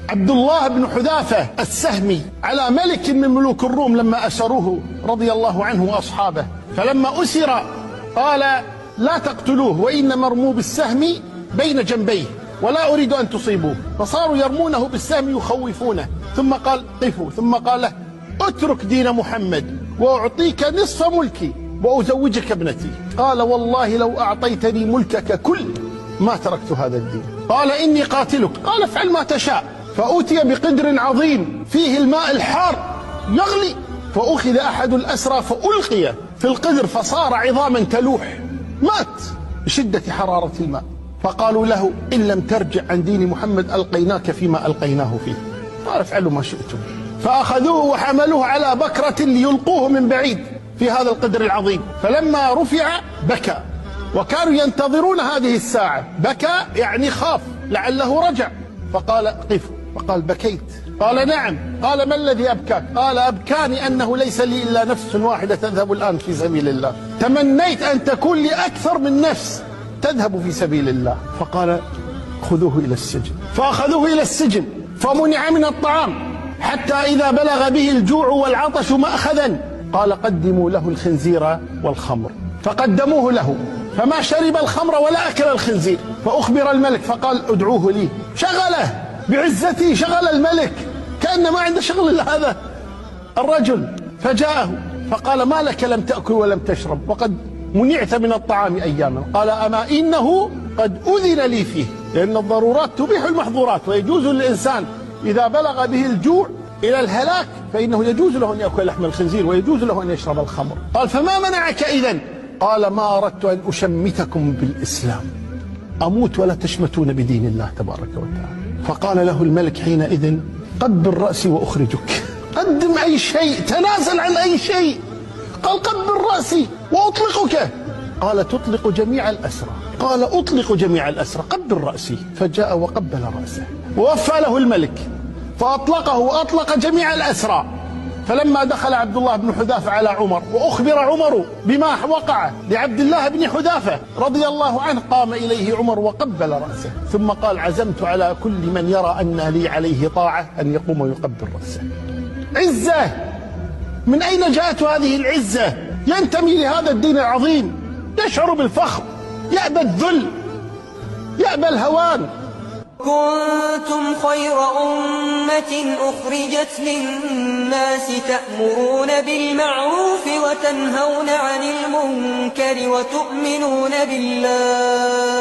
عبد الله بن حذافة السهمي على ملك من ملوك الروم لما أسروه رضي الله عنه وأصحابه، فلما أسر قال لا تقتلوه وإنما ارموا بالسهم بين جنبيه ولا أريد أن تصيبوه، فصاروا يرمونه بالسهم يخوفونه، ثم قال قفوا، ثم قال له اترك دين محمد وأعطيك نصف ملكي وأزوجك ابنتي. قال والله لو أعطيتني ملكك كل ما تركت هذا الدين. قال إني قاتلك، قال افعل ما تشاء. فأتي بقدر عظيم فيه الماء الحار يغلي، فأخذ أحد الأسرى فألقي في القدر فصار عظاما تلوح، مات بشدة حرارة الماء. فقالوا له إن لم ترجع عن دين محمد ألقيناك فيما ألقيناه فيه، قال افعلوا ما شئتم. فأخذوه وحملوه على بكرة ليلقوه من بعيد في هذا القدر العظيم، فلما رفع بكى، وكانوا ينتظرون هذه الساعة. بكى يعني خاف لعله رجع، فقال قفوا، فقال بكيت؟ قال نعم. قال ما الذي أبكاك؟ قال أبكاني أنه ليس لي إلا نفس واحدة تذهب الآن في سبيل الله، تمنيت أن تكون لي أكثر من نفس تذهب في سبيل الله. فقال خذوه إلى السجن، فأخذوه إلى السجن فمنع من الطعام حتى إذا بلغ به الجوع والعطش مأخذا قال قدموا له الخنزير والخمر، فقدموه له فما شرب الخمر ولا أكل الخنزير. فأخبر الملك فقال ادعوه لي، شغله بعزتي، شغل الملك كأن ما عنده شغل إلا هذا الرجل. فجاءه فقال ما لك لم تأكل ولم تشرب وقد منعت من الطعام أياما؟ قال أما إنه قد أذن لي فيه، لأن الضرورات تبيح المحظورات، ويجوز للإنسان إذا بلغ به الجوع إلى الهلاك فإنه يجوز له أن يأكل لحم الخنزير ويجوز له أن يشرب الخمر. قال فما منعك إذن؟ قال ما أردت أن أشمتكم بالإسلام، أموت ولا تشمتون بدين الله تبارك وتعالى. فقال له الملك حينئذ قبل رأسي وأخرجك، قدم أي شيء، تنازل عن أي شيء. قال قبل رأسي وأطلقك. قال تطلق جميع الأسرى؟ قال أطلق جميع الأسرى، قبل رأسي. فجاء وقبل رأسه ووفى له الملك فأطلقه وأطلق جميع الأسرى. فلما دخل عبد الله بن حذافة على عمر وأخبر عمر بما وقع لعبد الله بن حذافة رضي الله عنه، قام إليه عمر وقبل رأسه، ثم قال عزمت على كل من يرى أن لي عليه طاعة أن يقوم ويقبل رأسه. عزة، من أين جاءت هذه العزة؟ ينتمي لهذا الدين العظيم، يشعر بالفخر، يأبى الذل، يأبى الهوان. كنتم خير أمة أخرجت للناس تأمرون بالمعروف وتنهون عن المنكر وتؤمنون بالله